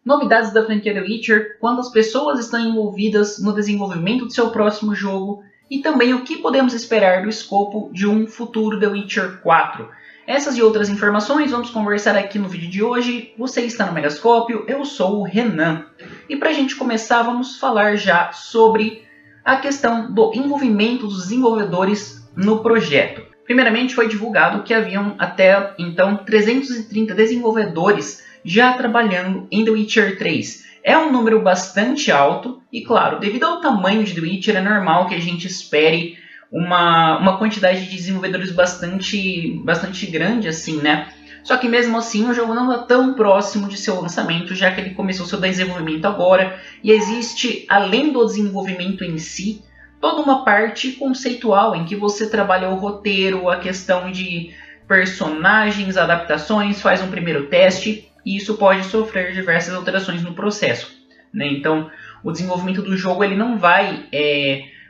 novidades da franquia The Witcher, quantas pessoas estão envolvidas no desenvolvimento do seu próximo jogo e também o que podemos esperar do escopo de um futuro The Witcher 4. Essas e outras informações vamos conversar aqui no vídeo de hoje. Você está no Megascópio, eu sou o Renan. E para a gente começar, vamos falar já sobre a questão do envolvimento dos desenvolvedores no projeto. Primeiramente, foi divulgado que haviam até então 330 desenvolvedores já trabalhando em The Witcher 3. É um número bastante alto e, claro, devido ao tamanho de The Witcher, é normal que a gente espere uma quantidade de desenvolvedores bastante grande assim, né? Só que mesmo assim o jogo não está tão próximo de seu lançamento, já que ele começou seu desenvolvimento agora e existe, além do desenvolvimento em si, toda uma parte conceitual em que você trabalha o roteiro, a questão de personagens, adaptações, faz um primeiro teste e isso pode sofrer diversas alterações no processo, né? Então o desenvolvimento do jogo ele não vai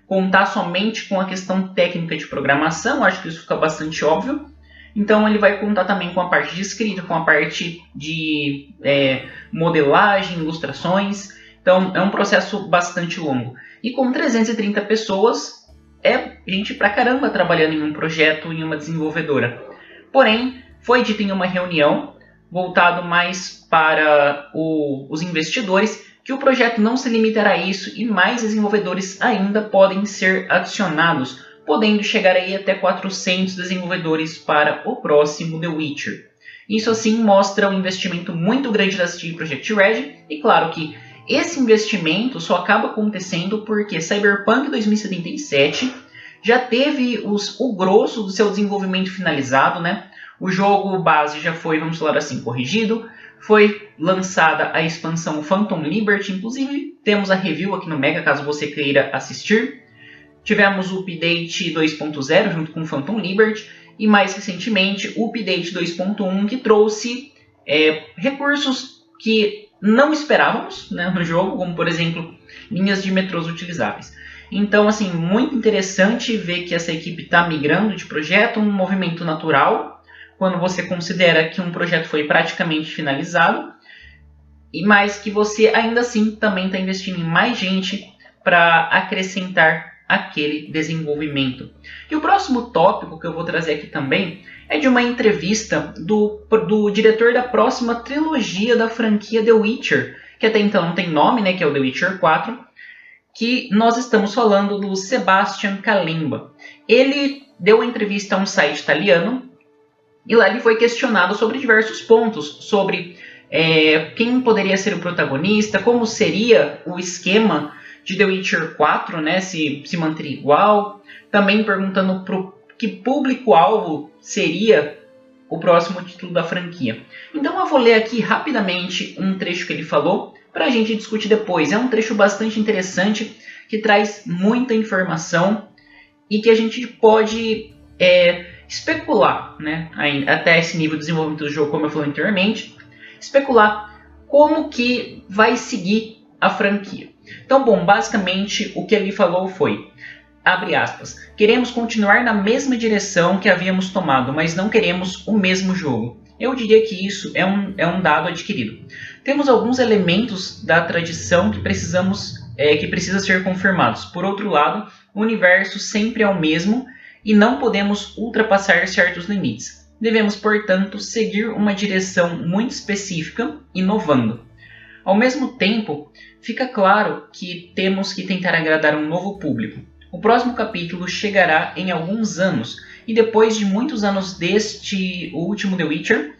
contar somente com a questão técnica de programação, acho que isso fica bastante óbvio. Então ele vai contar também com a parte de escrita, com a parte de modelagem, ilustrações. Então é um processo bastante longo. E com 330 pessoas, é gente pra caramba trabalhando em um projeto, em uma desenvolvedora. Porém, foi dito em uma reunião, voltado mais para os investidores, que o projeto não se limitará a isso e mais desenvolvedores ainda podem ser adicionados, podendo chegar aí até 400 desenvolvedores para o próximo The Witcher. Isso assim mostra um investimento muito grande da CD Projekt Red e claro que esse investimento só acaba acontecendo porque Cyberpunk 2077 já teve o grosso do seu desenvolvimento finalizado, né? O jogo base já foi, vamos falar assim, corrigido. Foi lançada a expansão Phantom Liberty, inclusive temos a review aqui no Mega, caso você queira assistir. Tivemos o update 2.0 junto com Phantom Liberty e mais recentemente o update 2.1 que trouxe recursos que não esperávamos, né, no jogo, como por exemplo linhas de metrôs utilizáveis. Então, assim, muito interessante ver que essa equipe está migrando de projeto, um movimento natural, quando você considera que um projeto foi praticamente finalizado, e mais que você ainda assim também está investindo em mais gente para acrescentar aquele desenvolvimento. E o próximo tópico que eu vou trazer aqui também é de uma entrevista do diretor da próxima trilogia da franquia The Witcher, que até então não tem nome, né, que é o The Witcher 4, que nós estamos falando do Sebastian Kalemba. Ele deu uma entrevista a um site italiano e lá ele foi questionado sobre diversos pontos, sobre quem poderia ser o protagonista, como seria o esquema de The Witcher 4, né, se manteria igual. Também perguntando para que público-alvo seria o próximo título da franquia. Então eu vou ler aqui rapidamente um trecho que ele falou para a gente discutir depois. É um trecho bastante interessante que traz muita informação e que a gente pode especular, né, até esse nível de desenvolvimento do jogo, como eu falei anteriormente, especular como que vai seguir a franquia. Então, bom, basicamente o que ele falou foi, abre aspas, queremos continuar na mesma direção que havíamos tomado, mas não queremos o mesmo jogo. Eu diria que isso é um dado adquirido. Temos alguns elementos da tradição que precisa ser confirmados. Por outro lado, o universo sempre é o mesmo e não podemos ultrapassar certos limites. Devemos, portanto, seguir uma direção muito específica, inovando. Ao mesmo tempo, fica claro que temos que tentar agradar um novo público. O próximo capítulo chegará em alguns anos, e depois de muitos anos deste último The Witcher,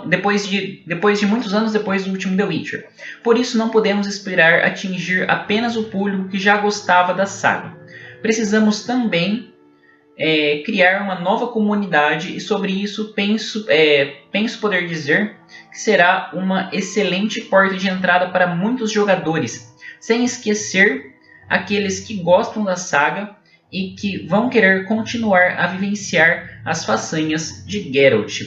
depois de muitos anos depois do último The Witcher, por isso não podemos esperar atingir apenas o público que já gostava da saga. Precisamos também criar uma nova comunidade e sobre isso penso poder dizer que será uma excelente porta de entrada para muitos jogadores, sem esquecer aqueles que gostam da saga e que vão querer continuar a vivenciar as façanhas de Geralt.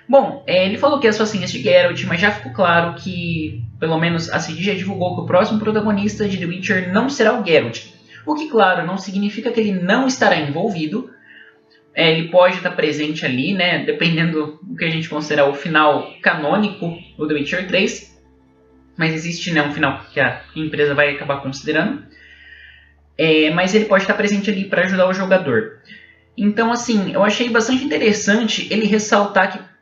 Bom, ele falou que as facinhas de Geralt, mas já ficou claro que, pelo menos a CD já divulgou que o próximo protagonista de The Witcher não será o Geralt. O que, claro, não significa que ele não estará envolvido, Ele pode estar presente ali, né, dependendo do que a gente considerar o final canônico do The Witcher 3. Mas existe, né, um final que a empresa vai acabar considerando. Mas ele pode estar presente ali para ajudar o jogador. Então, assim, eu achei bastante interessante ele ressaltar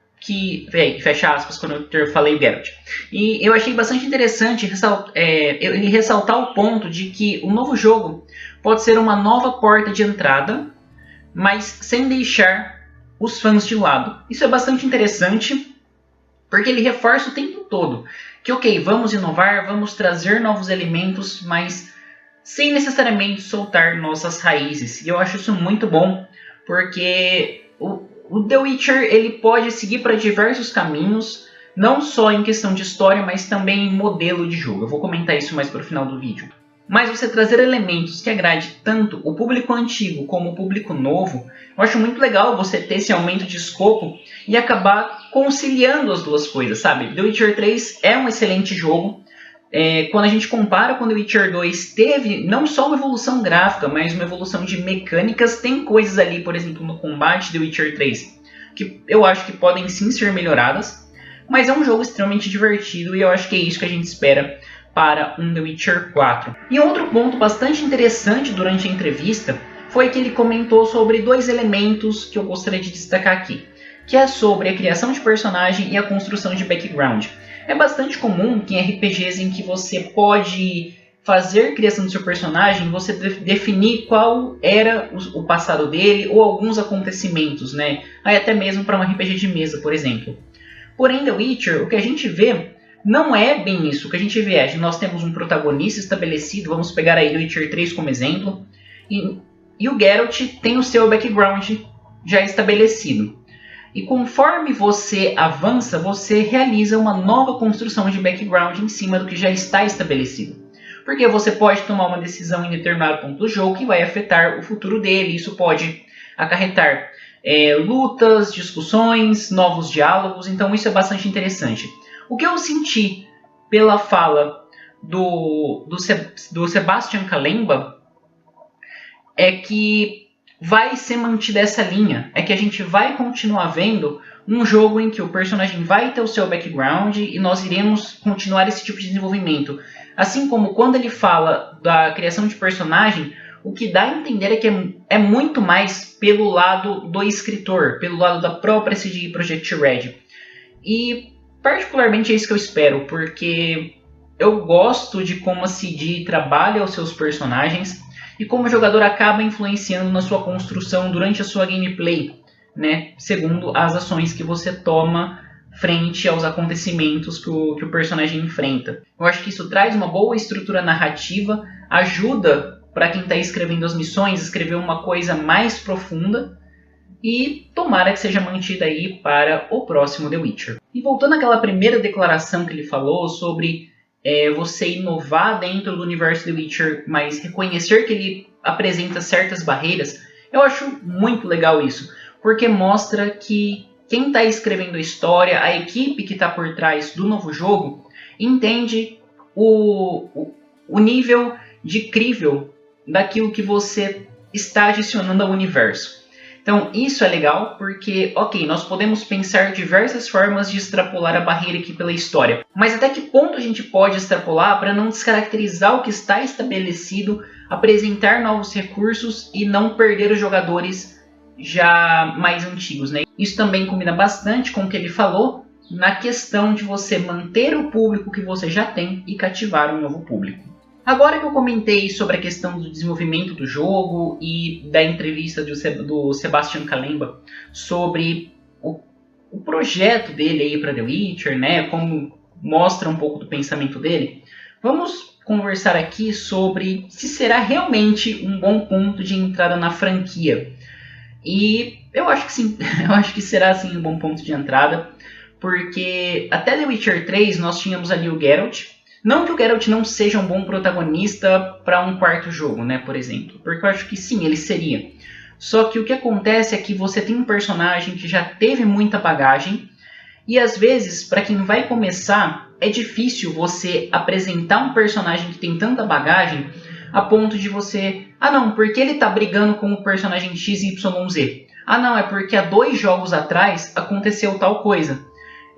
fecha aspas, quando eu falei Geralt. E eu achei bastante interessante ele ressaltar o ponto de que o novo jogo pode ser uma nova porta de entrada, mas sem deixar os fãs de lado. Isso é bastante interessante, porque ele reforça o tempo todo que, ok, vamos inovar, vamos trazer novos elementos, mas sem necessariamente soltar nossas raízes. E eu acho isso muito bom, porque o The Witcher ele pode seguir para diversos caminhos, não só em questão de história, mas também em modelo de jogo. Eu vou comentar isso mais para o final do vídeo. Mas você trazer elementos que agrade tanto o público antigo como o público novo, eu acho muito legal você ter esse aumento de escopo e acabar conciliando as duas coisas, sabe? The Witcher 3 é um excelente jogo. Quando a gente compara com The Witcher 2, teve não só uma evolução gráfica, mas uma evolução de mecânicas. Tem coisas ali, por exemplo, no combate de The Witcher 3, que eu acho que podem sim ser melhoradas, mas é um jogo extremamente divertido e eu acho que é isso que a gente espera para um The Witcher 4. E outro ponto bastante interessante durante a entrevista foi que ele comentou sobre dois elementos que eu gostaria de destacar aqui, que é sobre a criação de personagem e a construção de background. É bastante comum que em RPGs em que você pode fazer criação do seu personagem, você definir qual era o passado dele ou alguns acontecimentos, né? Aí até mesmo para um RPG de mesa, por exemplo. Porém, The Witcher, o que a gente vê não é bem isso. O que a gente vê é que nós temos um protagonista estabelecido, vamos pegar aí The Witcher 3 como exemplo, e o Geralt tem o seu background já estabelecido. E conforme você avança, você realiza uma nova construção de background em cima do que já está estabelecido. Porque você pode tomar uma decisão em determinado ponto do jogo que vai afetar o futuro dele. Isso pode acarretar lutas, discussões, novos diálogos. Então isso é bastante interessante. O que eu senti pela fala do Sebastian Kalemba é que vai ser mantida essa linha, é que a gente vai continuar vendo um jogo em que o personagem vai ter o seu background e nós iremos continuar esse tipo de desenvolvimento. Assim como quando ele fala da criação de personagem, o que dá a entender é que é muito mais pelo lado do escritor, pelo lado da própria CD Projekt Red. E particularmente é isso que eu espero, porque eu gosto de como a CD trabalha os seus personagens e como o jogador acaba influenciando na sua construção durante a sua gameplay, né? Segundo as ações que você toma frente aos acontecimentos que o personagem enfrenta. Eu acho que isso traz uma boa estrutura narrativa, ajuda para quem está escrevendo as missões, escrever uma coisa mais profunda, e tomara que seja mantida aí para o próximo The Witcher. E voltando àquela primeira declaração que ele falou sobre você inovar dentro do universo The Witcher, mas reconhecer que ele apresenta certas barreiras, eu acho muito legal isso, porque mostra que quem está escrevendo a história, a equipe que está por trás do novo jogo, entende o nível de crível daquilo que você está adicionando ao universo. Então isso é legal porque, ok, nós podemos pensar diversas formas de extrapolar a barreira aqui pela história, mas até que ponto a gente pode extrapolar para não descaracterizar o que está estabelecido, apresentar novos recursos e não perder os jogadores já mais antigos, né? Isso também combina bastante com o que ele falou na questão de você manter o público que você já tem e cativar um novo público. Agora que eu comentei sobre a questão do desenvolvimento do jogo e da entrevista do Sebastian Kalemba sobre o projeto dele aí para The Witcher, né, como mostra um pouco do pensamento dele, vamos conversar aqui sobre se será realmente um bom ponto de entrada na franquia. E eu acho que sim, eu acho que será sim um bom ponto de entrada, porque até The Witcher 3 nós tínhamos ali o Geralt. Não que o Geralt não seja um bom protagonista para um quarto jogo, né, por exemplo. Porque eu acho que sim, ele seria. Só que o que acontece é que você tem um personagem que já teve muita bagagem. E às vezes, para quem vai começar, é difícil você apresentar um personagem que tem tanta bagagem a ponto de você... Ah não, porque ele está brigando com o personagem XYZ? Ah não, é porque há 2 jogos atrás aconteceu tal coisa.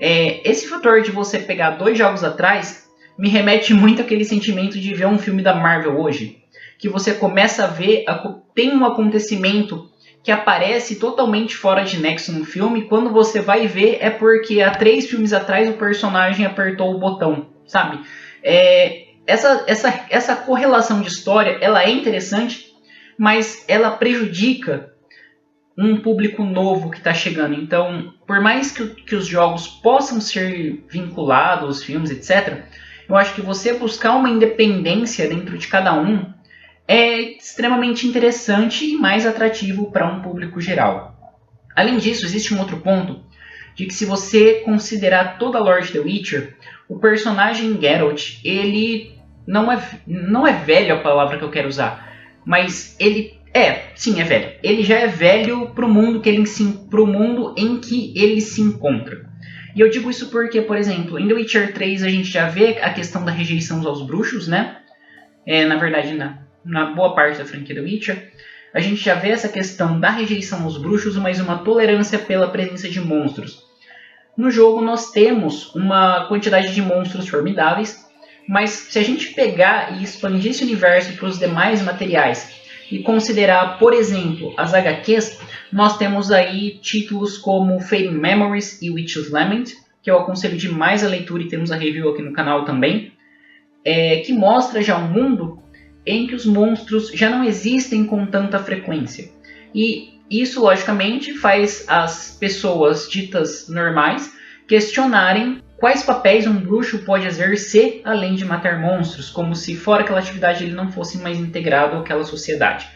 Esse fator de você pegar 2 jogos atrás me remete muito àquele sentimento de ver um filme da Marvel hoje. Que você começa a ver, tem um acontecimento que aparece totalmente fora de nexo no filme. Quando você vai ver é porque há 3 filmes atrás o personagem apertou o botão, sabe? Essa correlação de história ela é interessante, mas ela prejudica um público novo que está chegando. Então, por mais que os jogos possam ser vinculados aos filmes, etc., eu acho que você buscar uma independência dentro de cada um é extremamente interessante e mais atrativo para um público geral. Além disso, existe um outro ponto, de que se você considerar toda a lore de The Witcher, o personagem Geralt, ele não é velho a palavra que eu quero usar, mas ele sim, é velho. Ele já é velho pro mundo em que ele se encontra. E eu digo isso porque, por exemplo, em The Witcher 3 a gente já vê a questão da rejeição aos bruxos, né? Na verdade, na boa parte da franquia The Witcher, a gente já vê essa questão da rejeição aos bruxos, mas uma tolerância pela presença de monstros. No jogo nós temos uma quantidade de monstros formidáveis, mas se a gente pegar e expandir esse universo para os demais materiais e considerar, por exemplo, as HQs, nós temos aí títulos como Fading Memories e Witch's Lament, que eu aconselho demais a leitura e temos a review aqui no canal também, que mostra já um mundo em que os monstros já não existem com tanta frequência. E isso, logicamente, faz as pessoas ditas normais questionarem quais papéis um bruxo pode exercer além de matar monstros, como se fora aquela atividade ele não fosse mais integrado àquela sociedade.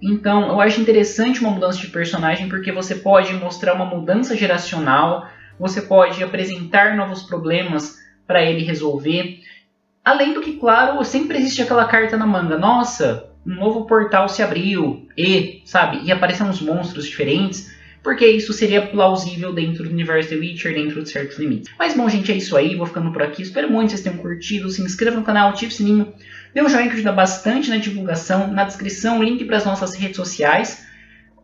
Então, eu acho interessante uma mudança de personagem porque você pode mostrar uma mudança geracional, você pode apresentar novos problemas para ele resolver. Além do que, claro, sempre existe aquela carta na manga. Nossa, um novo portal se abriu e apareceram uns monstros diferentes. Porque isso seria plausível dentro do universo The Witcher, dentro de certos limites. Mas bom, gente, é isso aí. Vou ficando por aqui. Espero muito que vocês tenham curtido. Se inscreva no canal, ative o sininho. Dê um joinha que ajuda bastante na divulgação. Na descrição, link para as nossas redes sociais.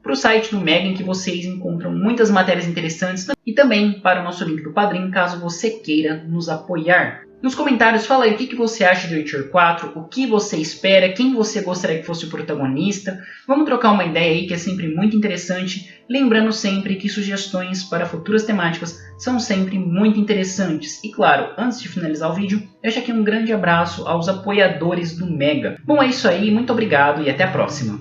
Para o site do Mega, em que vocês encontram muitas matérias interessantes. E também para o nosso link do Padrim, caso você queira nos apoiar. Nos comentários, fala aí o que você acha de The Witcher 4, o que você espera, quem você gostaria que fosse o protagonista. Vamos trocar uma ideia aí que é sempre muito interessante. Lembrando sempre que sugestões para futuras temáticas são sempre muito interessantes. E claro, antes de finalizar o vídeo, deixo aqui um grande abraço aos apoiadores do Mega. Bom, é isso aí, muito obrigado e até a próxima.